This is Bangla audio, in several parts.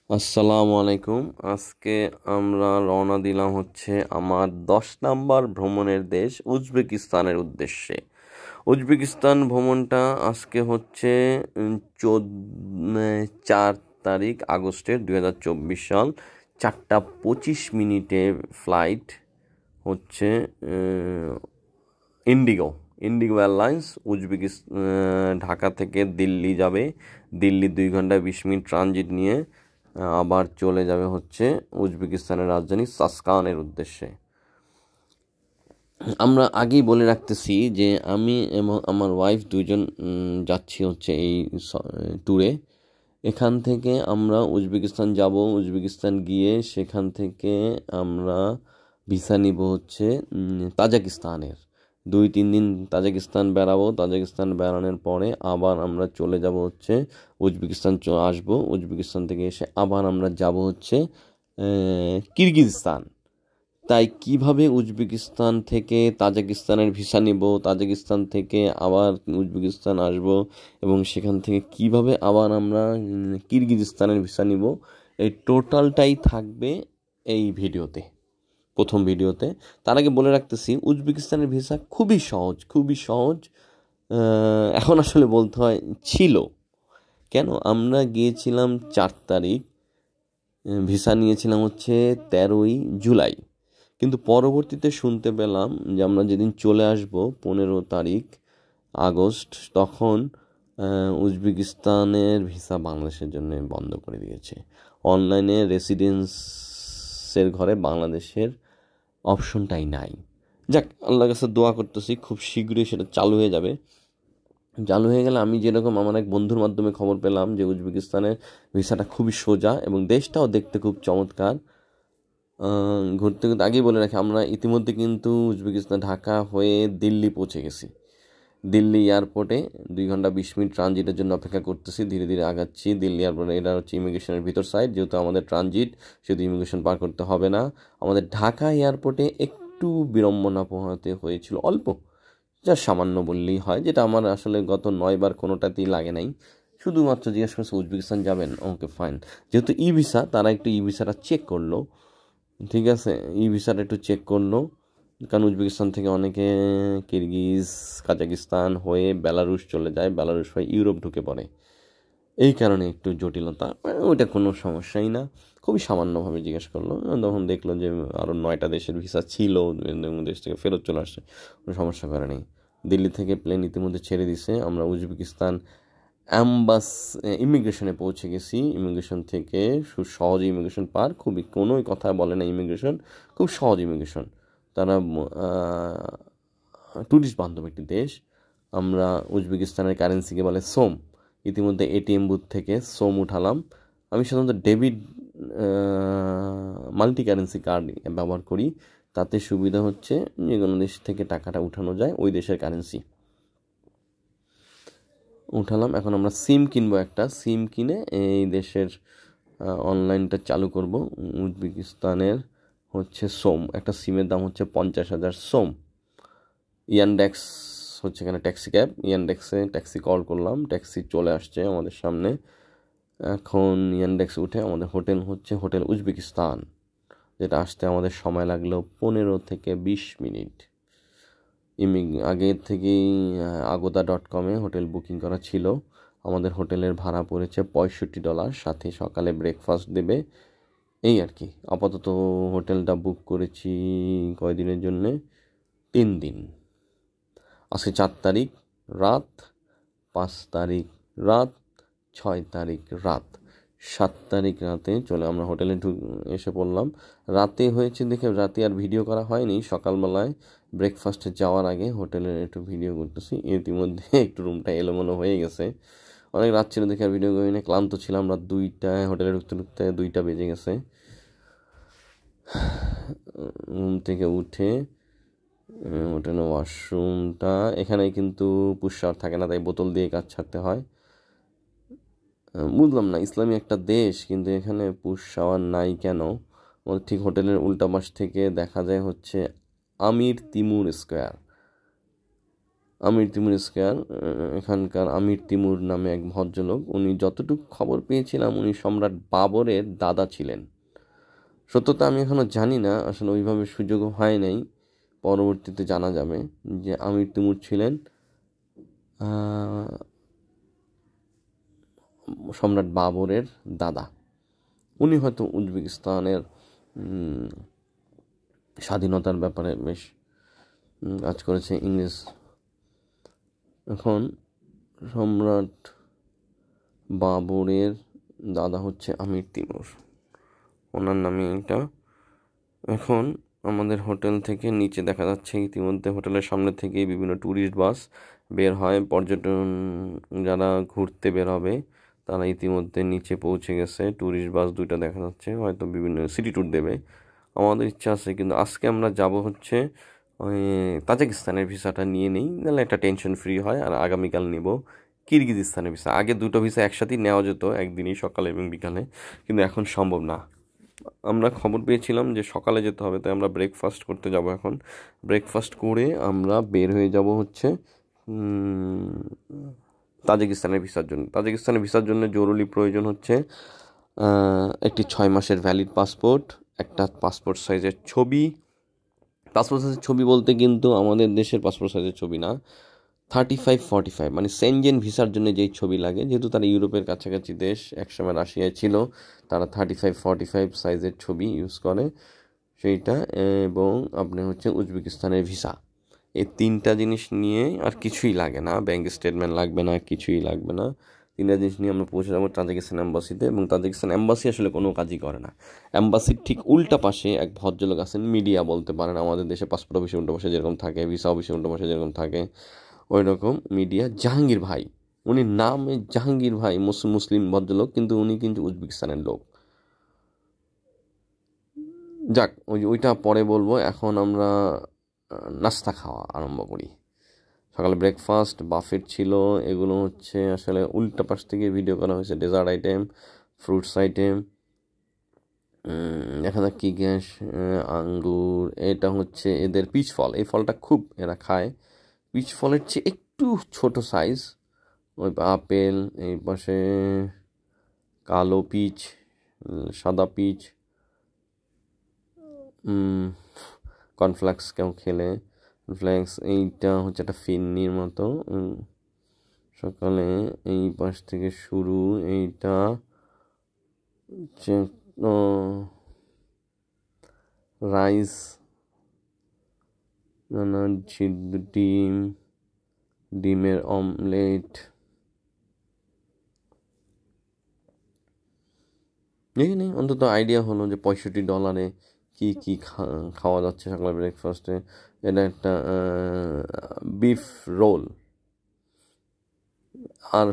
আসসালামু আলাইকুম। আজকে আমরা রওনা দিলাম হচ্ছে আমার 10 নম্বর ভ্রমণের দেশ উজবেকিস্তানের উদ্দেশ্যে। উজবেকিস্তান ভ্রমণটা আজকে হচ্ছে 4 তারিখ আগস্টের 2024 সাল 4টা 25 মিনিটে ফ্লাইট হচ্ছে ইন্ডিগো ইন্ডিগো এয়ারলাইন্স ঢাকা থেকে দিল্লি যাবে। দিল্লি 2 ঘন্টা 20 মিনিট ট্রানজিট নিয়ে আবার চলে যাবে হচ্ছে উজবেকিস্তানের রাজধানী সাসকানের উদ্দেশ্যে। আমরা আগেই বলে রাখতেছি যে আমি এবং আমার ওয়াইফ দুইজন যাচ্ছি হচ্ছে এই ট্যুরে। এখান থেকে আমরা উজবেকিস্তান যাব। উজবেকিস্তান গিয়ে সেখান থেকে আমরা ভিসা নিব হচ্ছে তাজিকিস্তানের। 2-3 দিন তাজিকিস্তান বেড়াবো। তাজিকিস্তান বেড়ানোর পরে আবার আমরা চলে যাব হচ্ছে উজবেকিস্তান আসবো। উজবেকিস্তান থেকে এসে আবার আমরা যাব হচ্ছে কিরগিজস্তান। তাই কিভাবে উজবেকিস্তান থেকে তাজিকিস্তানের ভিসা নিব, তাজিকিস্তান থেকে আবার উজবেকিস্তান আসব এবং সেখান থেকে কিভাবে আবার আমরা কিরগিজস্তানের ভিসা নিব, এই টোটালটাই থাকবে এই ভিডিওতে, প্রথম ভিডিওতে। তার আগে বলে রাখতেছি উজবেকিস্তানের ভিসা খুবই সহজ, খুবই সহজ। এখন আসলে বলতে হয় ছিল কেন, আমরা গিয়েছিলাম 4 তারিখ, ভিসা নিয়েছিলাম হচ্ছে 13ই জুলাই, কিন্তু পরবর্তীতে শুনতে পেলাম যে আমরা যেদিন চলে আসব 15 তারিখ আগস্ট, তখন উজবেকিস্তানের ভিসা বাংলাদেশের জন্য বন্ধ করে দিয়েছে। অনলাইনে রেসিডেন্সের ঘরে বাংলাদেশের অপশনটাই নাই। যাক, আল্লাহর কাছে দোয়া করতেছি খুব শীঘ্রই সেটা চালু হয়ে যাবে। চালু হয়ে গেলে আমি যেরকম আমার এক বন্ধুর মাধ্যমে খবর পেলাম যে উজবেকিস্তানের ভিসাটা খুবই সোজা এবং দেশটাও দেখতে খুব চমৎকার। ঘুরতে ঘুরতে আগেই বলে রাখি, আমরা ইতিমধ্যে কিন্তু উজবেকিস্তান ঢাকা হয়ে দিল্লি পৌঁছে গেছি। দিল্লি এয়ারপোর্টে 2 ঘন্টা 20 মিনিট ট্রানজিটের জন্য অপেক্ষা করতেছি। ধীরে ধীরে আগাচ্ছি দিল্লি এয়ারপোর্টে। এটা হচ্ছে ইমিগ্রেশনের ভিতর সাইড, যেহেতু আমাদের ট্রানজিট সেহেতু ইমিগ্রেশন পার করতে হবে না। আমাদের ঢাকা এয়ারপোর্টে একটু বিড়ম্বনা পোহাতে হয়েছিল, অল্প, যা সামান্য বললেই হয়, যেটা আমার আসলে গত 9 বার কোনোটাতেই লাগে নাই। শুধুমাত্র জিজ্ঞেস করছে উজবেকিস্তান যাবেন, ওকে ফাইন। যেহেতু ই ভিসা, তারা একটু ই ভিসাটা চেক করলো, ঠিক আছে, ই ভিসাটা একটু চেক করলো, কারণ উজবেকিস্তান থেকে অনেকে কিরগিজ কাজাকিস্তান হয়ে বেলারুশ চলে যায়, বেলারুশ হয়ে ইউরোপ ঢুকে পড়ে। এই কারণে একটু জটিলতা, ওইটা কোনো সমস্যাই না। খুবই সামান্যভাবে জিজ্ঞেস করলো, তখন দেখলো যে আরও 9টা দেশের ভিসা ছিল, দেশ থেকে ফেরত চলে আসছে, কোনো সমস্যা করে নেই। দিল্লি থেকে প্লেন ইতিমধ্যে ছেড়ে দিছে। আমরা উজবেকিস্তান ইমিগ্রেশনে পৌঁছে গেছি। ইমিগ্রেশন থেকে খুব সহজে ইমিগ্রেশন পার, খুবই কোনোই কথা বলে না ইমিগ্রেশন, খুব সহজ ইমিগ্রেশন। তারা ট্যুরিস্ট বান্ধব একটি দেশ। আমরা উজবেকিস্তানের কারেন্সিকে বলে সোম। ইতিমধ্যে এটিএম বুথ থেকে সোম উঠালাম। আমি সাধারণত ডেবিট মাল্টি কারেন্সি কার্ড ব্যবহার করি, তাতে সুবিধা হচ্ছে যে কোনো দেশ থেকে টাকাটা উঠানো যায় ওই দেশের কারেন্সি। উঠালাম। এখন আমরা সিম কিনবো, একটা সিম কিনে এই দেশের অনলাইনটা চালু করব। উজবেকিস্তানের হচ্ছে সোম, একটা সিমের দাম হচ্ছে 50,000 সোম। ইয়ানডেক্স হচ্ছে এখানে ট্যাক্সি ক্যাব, ইয়ানডেক্সে ট্যাক্সি কল করলাম, ট্যাক্সি চলে আসছে আমাদের সামনে। এখন ইয়ানডেক্স উঠে আমাদের হোটেল হচ্ছে হোটেল উজবেকিস্তান, যেটা আসতে আমাদের সময় লাগলো 15 থেকে 20 মিনিট। আগে থেকেই agoda.com হোটেল বুকিং করা ছিল। আমাদের হোটেলের ভাড়া পড়েছে $65, সাথে সকালে ব্রেকফাস্ট দেবে, এই আর কি। আপাতত হোটেলটা বুক করেছি কয়দিনের জন্যে, 3 দিন। আজকে 4 তারিখ রাত, 5 তারিখ রাত, 6 তারিখ রাত, 7 তারিখ রাতে আমরা হোটেলে এসে পড়লাম। রাতে হয়েছে দেখে রাতে আর ভিডিও করা হয়নি। সকালবেলায় ব্রেকফাস্টে যাওয়ার আগে হোটেলের একটু ভিডিও করতেছি। ইতিমধ্যে একটু রুমটা এলোমেলো হয়ে গেছে, অনেক রাত ছিল দেখে আর ভিডিও করি না, ক্লান্ত ছিলাম। রাত 2টায় হোটেলে ঢুকতে ঢুকতে 2টা বেজে গেছে। রুম থেকে উঠে হোটেলে ওয়াশরুমটা, এখানে কিন্তু পুশ শাওয়ার থাকে না, তাই বোতল দিয়ে কাজ ছাড়তে হয়। বুঝলাম না, ইসলামী একটা দেশ কিন্তু এখানে পুশ শাওয়ার নাই কেন? ঠিক হোটেলের উল্টা পাশ থেকে দেখা যায় হচ্ছে আমির তিমুর স্কোয়ার। আমির তিমুর স্কয়ার, এখানকার আমির তিমুর নামে এক ভদ্রলোক, উনি যতটুকু খবর পেয়েছিলাম উনি সম্রাট বাবরের দাদা ছিলেন। সত্যতা আমি এখনও জানি না, আসলে ওইভাবে সুযোগও হয় নাই, পরবর্তীতে জানা যাবে যে আমির তিমুর ছিলেন সম্রাট বাবরের দাদা। উনি হয়তো উজবেকিস্তানের স্বাধীনতার ব্যাপারে বেশ কাজ করেছে ইংরেজ। এখন সম্রাট বাবরের দাদা হচ্ছে আমির তিমুর, ওনার নামে এটা। এখন আমাদের হোটেল থেকে নিচে দেখা যাচ্ছে ইতিমধ্যে হোটেলের সামনে থেকে বিভিন্ন ট্যুরিস্ট বাস বের হয়, পর্যটন যারা ঘুরতে বের হবে তারা ইতিমধ্যে নিচে পৌঁছে গেছে। ট্যুরিস্ট বাস 2টা দেখা যাচ্ছে, হয়তো বিভিন্ন সিটি ট্যুর দেবে। আমাদের ইচ্ছা আছে, কিন্তু আজকে আমরা যাব হচ্ছে তাজিকিস্তানের ভিসাটা নিয়ে নেই, নাহলে একটা টেনশন ফ্রি হয়। আর আগামীকাল নেব কিরগিজস্তানের ভিসা। আগে 2টো ভিসা একসাথেই নেওয়া যেত, একদিনই, সকালে এবং বিকালে, কিন্তু এখন সম্ভব না। আমরা খবর পেয়েছিলাম যে সকালে যেতে হবে, তাই আমরা ব্রেকফাস্ট করতে যাব। এখন ব্রেকফাস্ট করে আমরা বের হয়ে যাব হচ্ছে তাজিকিস্তানের ভিসার জন্য। তাজিকিস্তানের ভিসার জন্য জরুরি প্রয়োজন হচ্ছে একটি 6 মাসের ভ্যালিড পাসপোর্ট, একটা পাসপোর্ট সাইজের ছবি। পাসপোর্ট সাইজের ছবি বলতে কিন্তু আমাদের দেশের পাসপোর্ট সাইজের ছবি না, 35-45, মানে সেনজেন ভিসার জন্য যেই ছবি লাগে, যেহেতু তারা ইউরোপের কাছাকাছি দেশ, একসময় রাশিয়ায় ছিল, তারা 35-45 সাইজের ছবি ইউজ করে সেইটা। এবং আপনি হচ্ছে উজবেকিস্তানের ভিসা, এই 3টা জিনিস নিয়ে আর কিছুই লাগে না, ব্যাঙ্ক স্টেটমেন্ট লাগবে না, কিছুই লাগবে না। 3টা জিনিস নিয়ে আমরা পৌঁছে যাবো তাজিকিস্তান অ্যাম্বাসিতে। এবং তাজিকিস্তান অ্যাম্বাসি আসলে কোনো কাজই করে না। অ্যাম্বাসির ঠিক উল্টা পাশে এক ভদ্রলোক আছেন, মিডিয়া বলতে পারেন, আমাদের দেশে পাসপোর্ট অফিসে উল্টো পাশে যেরকম থাকে, ভিসা অফিসে উল্টো পাশে যেরকম থাকে, ওই রকম মিডিয়া। জাহাঙ্গীর ভাই, উনি নামে জাহাঙ্গীর ভাই, মুসলিম ভদ্রলোক, কিন্তু উনি কিন্তু উজবেকিস্তানের লোক। যাক, ওইটা পরে বলবো, এখন আমরা নাস্তা খাওয়া আরম্ভ করি। সকালে ব্রেকফাস্ট বাফেট ছিল, এগুলো হচ্ছে আসলে উল্টা পাশ থেকে ভিডিও করা হয়েছে, ডেজার্ট আইটেম, ফ্রুটস আইটেম। দেখা যাক কী গ্যাস, আঙ্গুর, এটা হচ্ছে এদের পিচ ফল, এই ফলটা খুব এরা খায়। পিচ ফলের চেয়ে একটু ছোট সাইজ, ওই আপেল, এই পাশে কালো পিচ, সাদা পিচ, কর্নফ্লেক্স কেউ খেলে, কর্নফ্লেক্স। এইটা হচ্ছে একটা ফিন্নির মতো। সকালে এই পাশ থেকে শুরু, এইটা হচ্ছে রাইস, নানান সিদ্ধ ডিম, ডিমের অমলেট। এখানে অন্তত আইডিয়া হলো যে $65 কী কী খাওয়া যাচ্ছে সকালে ব্রেকফাস্টে। এটা একটা বিফ রোল। আর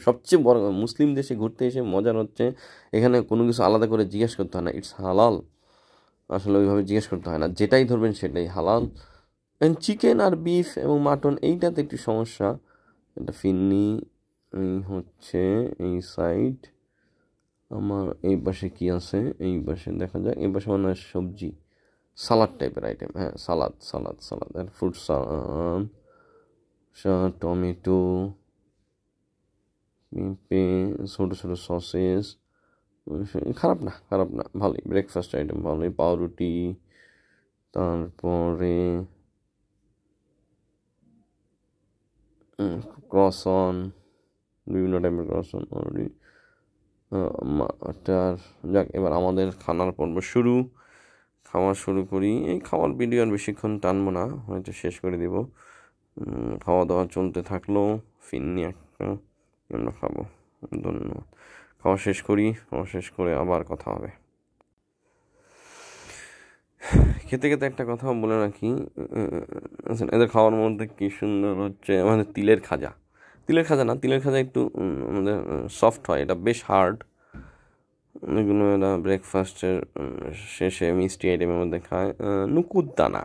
সবচেয়ে বড়, মুসলিম দেশে ঘুরতে এসে মজার হচ্ছে এখানে কোনো কিছু আলাদা করে জিজ্ঞেস করতে হয় না, ইটস হালাল। আসলে ওইভাবে জিজ্ঞেস করতে হয় না, যেটাই ধরবেন সেটাই হালাল। চিকেন আর বিফ এবং মাটন, এইটাতে একটু সমস্যা। এটা ফিন্নি হচ্ছে এই সাইড। আমার এই পাশে কি আছে, এই পাশে দেখা যাক, এই পাশে মনে হয় সবজি, সালাদ টাইপের আইটেম। হ্যাঁ, সালাদ সালাদ সালাদ আর ফ্রুট সালাদ, টমেটো, পেঁপে, ছোটো ছোটো সসেস। খারাপ না, খারাপ না, ভালোই ব্রেকফাস্ট আইটেম, ভালোই। পাউরুটি, তারপরে ক্রসন, বিভিন্ন টাইপের ক্রসন অলরেডি। যাক, এবার আমাদের খানার পর্ব শুরু। খাওয়া শুরু করি। এই খাওয়ার ভিডিও আর বেশিক্ষণ টানবো না, হয়তো শেষ করে দিব। খাওয়া দাওয়া চলতে থাকলো, ফিন্নি একটা আমরা খাবো। ধন্যবাদ। খাওয়া শেষ করি, খাওয়া শেষ করে আবার কথা হবে। খেতে খেতে একটা কথা বলে রাখি, এদের খাওয়ার মধ্যে কি সুন্দর হচ্ছে আমাদের তিলের খাজা। তিলের খাজা না, তিলের খাজা একটু আমাদের সফট হয়, এটা বেশ হার্ড। এগুলো এরা ব্রেকফাস্টের শেষে মিষ্টি আইটেমের মধ্যে খায়। নুকুদ্দানা,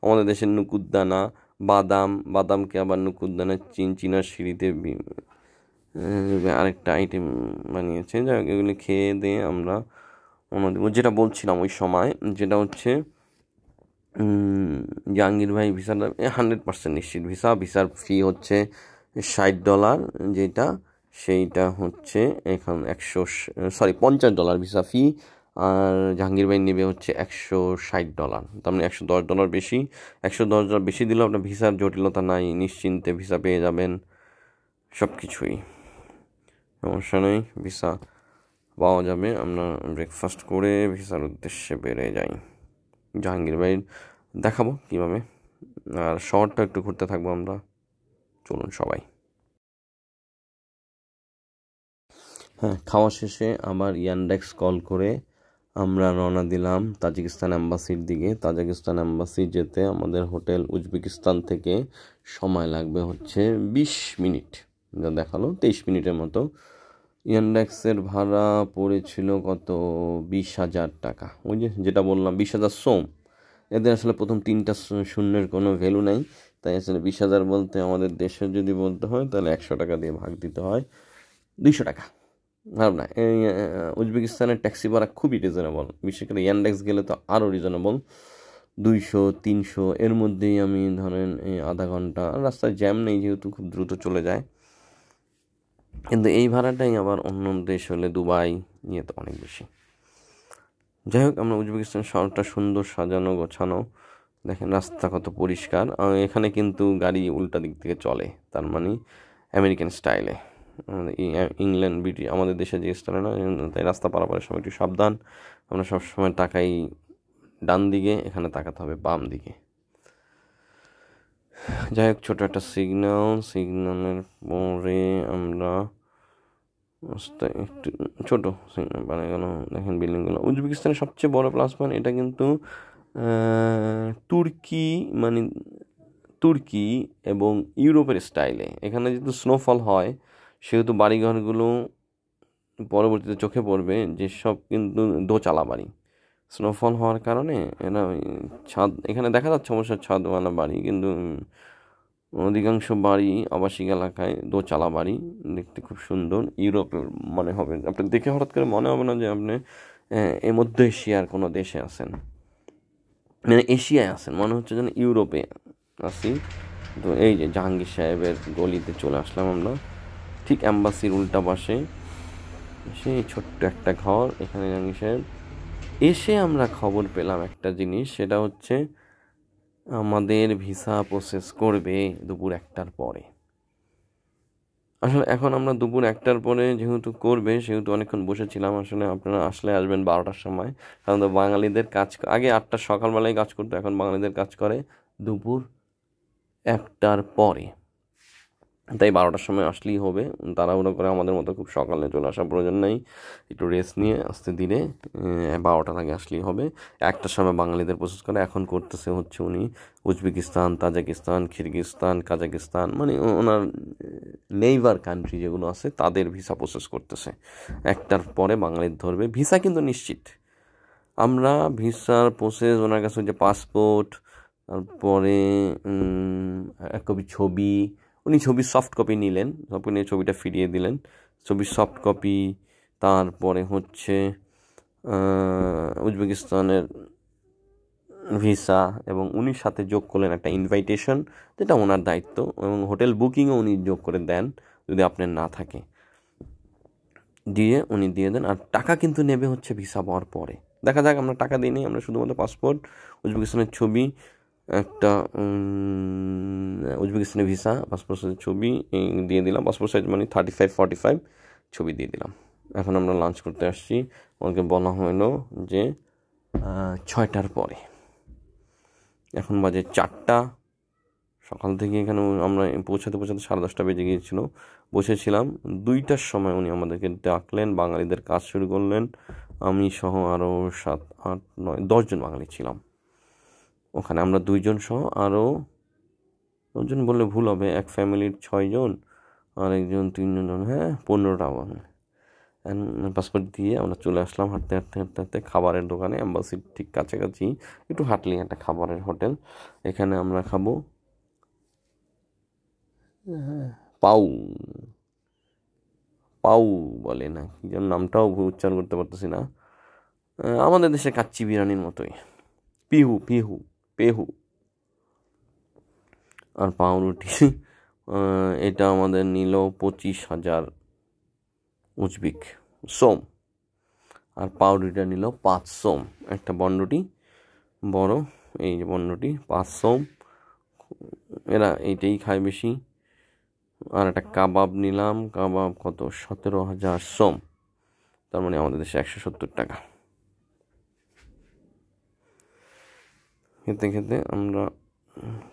আমাদের দেশের নুকুদ্দানা, বাদাম, বাদামকে আবার নুকুদ্দানা চীনার সিঁড়িতে আরেকটা আইটেম বানিয়েছে। যাই হোক, এগুলি খেয়ে দিয়ে আমরা যেটা বলছিলাম ওই সময়, যেটা হচ্ছে জাহাঙ্গীর ভাই ভিসাটা 100% নিশ্চিত ভিসার ফি হচ্ছে $60, যেটা সেইটা হচ্ছে এখন $50 ভিসা ফি, আর জাহাঙ্গীর ভাই নেবে হচ্ছে $160, তার মানে $110 বেশি। $110 বেশি দিলেও আপনার ভিসার জটিলতা নাই, নিশ্চিন্তে ভিসা পেয়ে যাবেন, সব কিছুই সমস্যা নেই, ভিসা পাওয়া যাবে। আমরা ব্রেকফাস্ট করে ভিসার উদ্দেশ্যে বেড়ে যাই। জাহাঙ্গীর ভাইয়ের দেখাবো কীভাবে, আর শহরটা একটু ঘুরতে থাকবো আমরা। চলুন সবাই। হ্যাঁ, খাওয়া শেষে আবার ইয়ান্ডেক্স কল করে আমরা রওনা দিলাম তাজিকিস্তান অ্যাম্বাসির দিকে। তাজিকিস্তান অ্যাম্বাসি যেতে আমাদের হোটেল উজবেকিস্তান থেকে সময় লাগবে হচ্ছে 20 মিনিট, যা দেখালো 23 মিনিটের মতো। ইয়ান্ডেক্সের ভাড়া পড়েছিল কত, 20,000 টাকা। ওই যেটা বললাম 20,000 সোম। এদের আসলে প্রথম 3টা শূন্যের কোনো ভ্যালু নেই, তাই আসলে 20,000 বলতে আমাদের দেশে যদি বলতে হয় তাহলে 100 টাকা দিয়ে ভাগ দিতে হয়, 200 টাকা। ভাব না, এই উজবেকিস্তানের ট্যাক্সি ভাড়া খুবই রিজনেবল, বিশেষ করে ইয়ান্ডেক্স গেলে তো আরও রিজনেবল, 200-300 এর মধ্যেই আমি ধরেন আধা ঘন্টা, রাস্তায় জ্যাম নেই যেহেতু খুব দ্রুত চলে যায়। কিন্তু এই ভাড়াটাই আবার অন্য দেশ হলে দুবাই তো অনেক বেশি। যাই হোক, আমরা উজবেকিস্তান শহরটা সুন্দর সাজানো গোছানো, দেখেন রাস্তা কত পরিষ্কার। এখানে কিন্তু গাড়ি উল্টা দিক থেকে চলে, তার মানে আমেরিকান স্টাইলে। আমাদের ইংল্যান্ড ব্রিটিশ আমাদের দেশে যে স্টাইলে না, তাই রাস্তা পারাপারের সময় একটু সাবধান। আমরা সবসময় তাকাই ডান দিকে, এখানে তাকাতে হবে বাম দিকে। যাই হোক, ছোটো একটা সিগন্যালের পরে আমরা একটু ছোটো সিগন্যাল বানিয়ে গেল। দেখেন বিল্ডিংগুলো। উজবেকিস্তানের সবচেয়ে বড় প্লাস পয়েন্ট এটা কিন্তু তুর্কি এবং ইউরোপের স্টাইলে। এখানে যেহেতু স্নোফল হয় সেহেতু বাড়িঘরগুলো পরবর্তীতে চোখে পড়বে যেসব কিন্তু দোচালা বাড়ি। স্নোফল হওয়ার কারণে এরা ছাদ, এখানে দেখা যাচ্ছে অবশ্য ছাদওয়ালা বাড়ি, কিন্তু অধিকাংশ বাড়ি আবাসিক এলাকায় দোচালা বাড়ি, দেখতে খুব সুন্দর। ইউরোপের মনে হবে, আপনি দেখে হঠাৎ করে মনে হবে না যে আপনি মধ্য এশিয়ার কোনো দেশে আছেন, মানে এশিয়ায় আছেন, মনে হচ্ছে যেন ইউরোপে আছি। তো এই যে জাহাঙ্গীর সাহেবের গলিতে চলে আসলাম আমরা, ঠিক অ্যাম্বাসির উল্টা পাশে সেই ছোট্ট একটা ঘর, এখানে জাহাঙ্গীর সাহেব। এসে আমরা খবর পেলাম একটা জিনিস, সেটা হচ্ছে আমাদের ভিসা প্রসেস করবে দুপুর 1টার পরে। আসলে এখন আমরা দুপুর 1টার পরে যেহেতু করবে, সেহেতু অনেকক্ষণ বসেছিলাম। আসলে আপনারা আসলে আসবেন 12টার সময়, কারণ তো বাঙালিদের কাজ আগে 8টার সকালবেলায় কাজ করতো, এখন বাঙালিদের কাজ করে দুপুর 1টার পরে, তাই 12টার সময় আসলেই হবে। তাড়াহুড়ো করে আমাদের মতো খুব সকালে চলে আসার প্রয়োজন নেই, একটু রেস্ট নিয়ে আস্তে ধীরে 12টার আগে আসলেই হবে। 1টার সময় বাঙালিদের প্রসেস করে, এখন করতেছে হচ্ছে উনি উজবেকিস্তান, তাজিকিস্তান, কিরগিজস্তান, কাজাকিস্তান, মানে ওনার নেইবার কান্ট্রি যেগুলো আছে তাদের ভিসা প্রসেস করতেছে। 1টার পরে বাঙালির ধরবে, ভিসা কিন্তু নিশ্চিত। আমরা ভিসার প্রসেস, ওনার কাছে যে পাসপোর্ট, তারপরে এক কপি ছবি, উনি ছবির সফট কপি নিলেন, সবকে নিয়ে ছবিটা ফিরিয়ে দিলেন, ছবির সফট কপি। তারপরে হচ্ছে উজবেকিস্তানের ভিসা, এবং উনির সাথে যোগ করলেন একটা ইনভাইটেশন, যেটা ওনার দায়িত্ব, এবং হোটেল বুকিংও উনি যোগ করে দেন যদি আপনার না থাকে, উনি দিয়ে দেন। আর টাকা কিন্তু নেবে হচ্ছে ভিসা পাওয়ার পরে। দেখা যাক, আমরা টাকা দিই নি, আমরা শুধুমাত্র পাসপোর্ট, উজবেকিস্তানের ছবি, একটা উজবেকিস্তানের ভিসা, পাসপোর্ট সাইজের ছবি দিয়ে দিলাম। পাসপোর্ট সাইজ মানে 35-45 ছবি দিয়ে দিলাম। এখন আমরা লাঞ্চ করতে আসছি, আমাকে বলা হলো যে 6টার পরে। এখন বাজে 4টা, সকাল থেকে এখানে আমরা পৌঁছাতে 10:30 বেজে গিয়েছিল। বসেছিলাম, 2টার সময় উনি আমাদেরকে ডাকলেন, বাঙালিদের কাজ শুরু করলেন। আমি সহ আরও 7-8-9-10 জন বাঙালি ছিলাম ওখানে। আমরা 2 জন সহ আরও 10 জন বললে ভুল হবে, এক ফ্যামিলির 6 জন, আর একজন 3 জন, হ্যাঁ 15টা বাঙালি। পাসপোর্ট দিয়ে আমরা চলে আসলাম হাঁটতে খাবারের দোকানে, অ্যাম্বাসির ঠিক কাছাকাছি, একটু হাঁটলি একটা খাবারের হোটেল। এখানে আমরা খাবো পাউ পাউ বলে না কি যেন, নামটাও উচ্চারণ করতে পারতেছি না, আমাদের দেশে কাচ্চি বিরিয়ানির মতোই, পিহু। পেহু। আর পাউরুটি এটা আমাদের নিল 25,000 উজবেক সোম। আর পাউরুটিটা নিল 5 সোম। একটা বন্ডটি বড়, এই যে বন্ডটি 5 সোম, এরা এইটাই খায় বেশি। আর একটা কাবাব নিলাম, কাবাব কত, 17,000 সোম, তার মানে আমাদের দেশে 170 টাকা। খেতে খেতে আমরা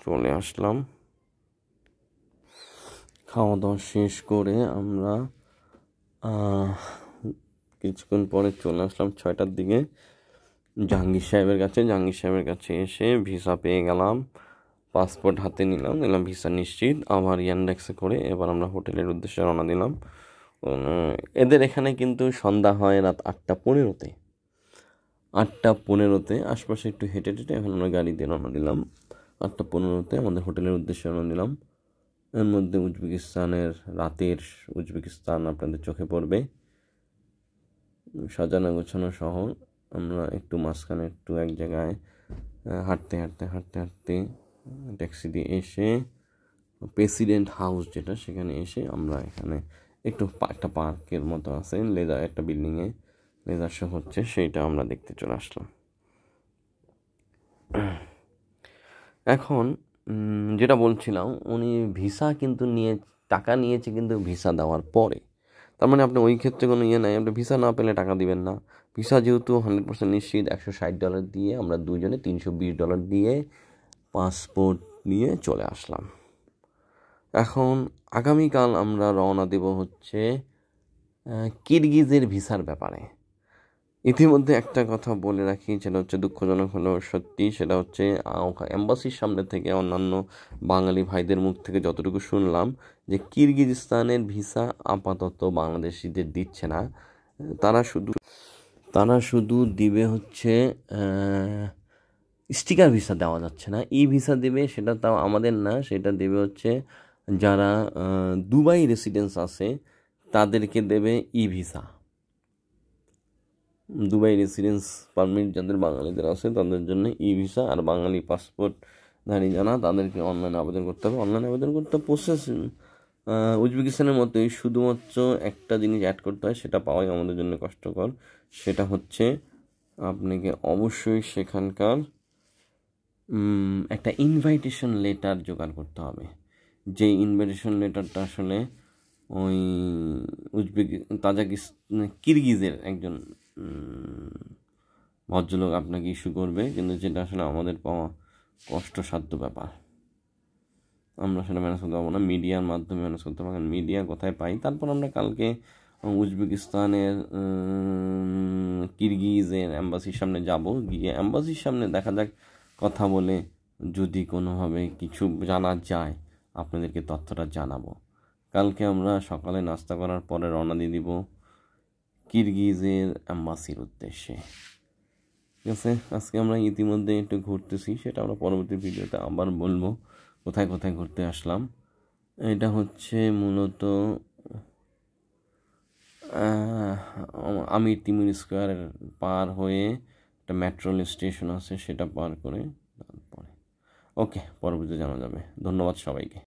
চলে আসলাম। খাওয়া দাওয়া শেষ করে আমরা কিছুক্ষণ পরে চলে আসলাম 6টার দিকে জাহাঙ্গীর সাহেবের কাছে। জাহাঙ্গীর সাহেবের কাছে এসে ভিসা পেয়ে গেলাম, পাসপোর্ট হাতে নিলাম ভিসা নিশ্চিত। আবার ইয়ান্ডেক্সে করে এবার আমরা হোটেলের উদ্দেশ্যে রওনা দিলাম। এদের এখানে কিন্তু সন্ধ্যা হয় রাত 8:15-তে। 8:15-তে আশপাশে একটু হেঁটে টেটে এখন আমরা গাড়ি দিয়ে রওনা দিলাম। 8:15-তে আমাদের হোটেলের উদ্দেশ্যে রওনা দিলাম। এর মধ্যে উজবেকিস্তানের রাতের উজবেকিস্তান আপনাদের চোখে পড়বে, সাজানো গোছানো শহর। আমরা একটু মাঝখানে একটু এক জায়গায় হাঁটতে ট্যাক্সি দিয়ে এসে প্রেসিডেন্ট হাউস যেটা, সেখানে এসে আমরা এখানে একটু একটা পার্কের মতো আছে, লেদার একটা বিল্ডিংয়ে লেদার শো হচ্ছে, সেইটা আমরা দেখতে চলে আসলাম। এখন যেটা বলছিলাম, উনি ভিসা কিন্তু টাকা নিয়েছে কিন্তু ভিসা দেওয়ার পরে। তার মানে আপনি ওই ক্ষেত্রে কোনো ইয়ে নাই, আপনি ভিসা না পেলে টাকা দিবেন না। ভিসা যেহেতু 100% নিশ্চিত, $160 দিয়ে আমরা দুজনে $320 দিয়ে পাসপোর্ট নিয়ে চলে আসলাম। এখন আগামীকাল আমরা রওনা দেব হচ্ছে কিরগিজের ভিসার ব্যাপারে। ইতিমধ্যে একটা কথা বলে রাখি, সেটা হচ্ছে দুঃখজনক হলেও সত্যি, সেটা হচ্ছে এম্বাসির সামনে থেকে অন্যান্য বাঙালি ভাইদের মুখ থেকে যতটুকু শুনলাম যে কিরগিজস্তানের ভিসা আপাতত বাংলাদেশিদের দিচ্ছে না। তারা শুধু দিবে হচ্ছে স্টিকার ভিসা দেওয়া যাচ্ছে না, ই ভিসা দেবে, সেটা তাও আমাদের না, সেটা দেবে হচ্ছে যারা দুবাই রেসিডেন্স আছে তাদেরকে দেবে ই ভিসা। দুবাই রেসিডেন্স পারমিট যাদের বাঙালিদের আছে তাদের জন্য ই ভিসা, আর বাঙালি পাসপোর্টধারী যারা তাদেরকে অনলাইনে আবেদন করতে হবে। অনলাইনে আবেদন করতে প্রসেস উজবেকিস্তানের মতোই, শুধুমাত্র একটা জিনিস অ্যাড করতে হয়, সেটা পাওয়াই আমাদের জন্য কষ্টকর। সেটা হচ্ছে আপনাকে অবশ্যই সেখানকার একটা ইনভাইটেশন লেটার জোগাড় করতে হবে। যে ইনভাইটেশন লেটারটা আসলে ওই কিরগিজের একজন ভদ্রলোক আপনাকে ইস্যু করবে, কিন্তু যেটা আসলে আমাদের পাওয়া কষ্টসাধ্য ব্যাপার। আমরা সেটা ম্যানেজ করতে পারবো না, মিডিয়ার মাধ্যমে ম্যানেজ করতে পারবো। মিডিয়া কোথায় পাই? তারপর আমরা কালকে উজবেকিস্তানের কিরগিজের অ্যাম্বাসির সামনে যাব, গিয়ে অ্যাম্বাসির সামনে দেখা যাক, কথা বলে যদি কোনোভাবে কিছু জানা যায় আপনাদেরকে তথ্যটা জানাবো। কালকে আমরা সকালে নাস্তা করার পরে রওনা দিয়ে দিব কিরগিজের অ্যাম্বাসির উদ্দেশ্যে। ঠিক আছে, আজকে আমরা ইতিমধ্যে একটু ঘুরতেছি, সেটা আমরা পরবর্তী ভিডিওতে আবার বলবো কোথায় কোথায় ঘুরতে আসলাম। এটা হচ্ছে মূলত আমির তিমুর স্কোয়ার পার হয়ে একটা মেট্রো স্টেশন আছে, সেটা পার করে তারপরে ওকে পরবর্তীতে জানা যাবে। ধন্যবাদ সবাইকে।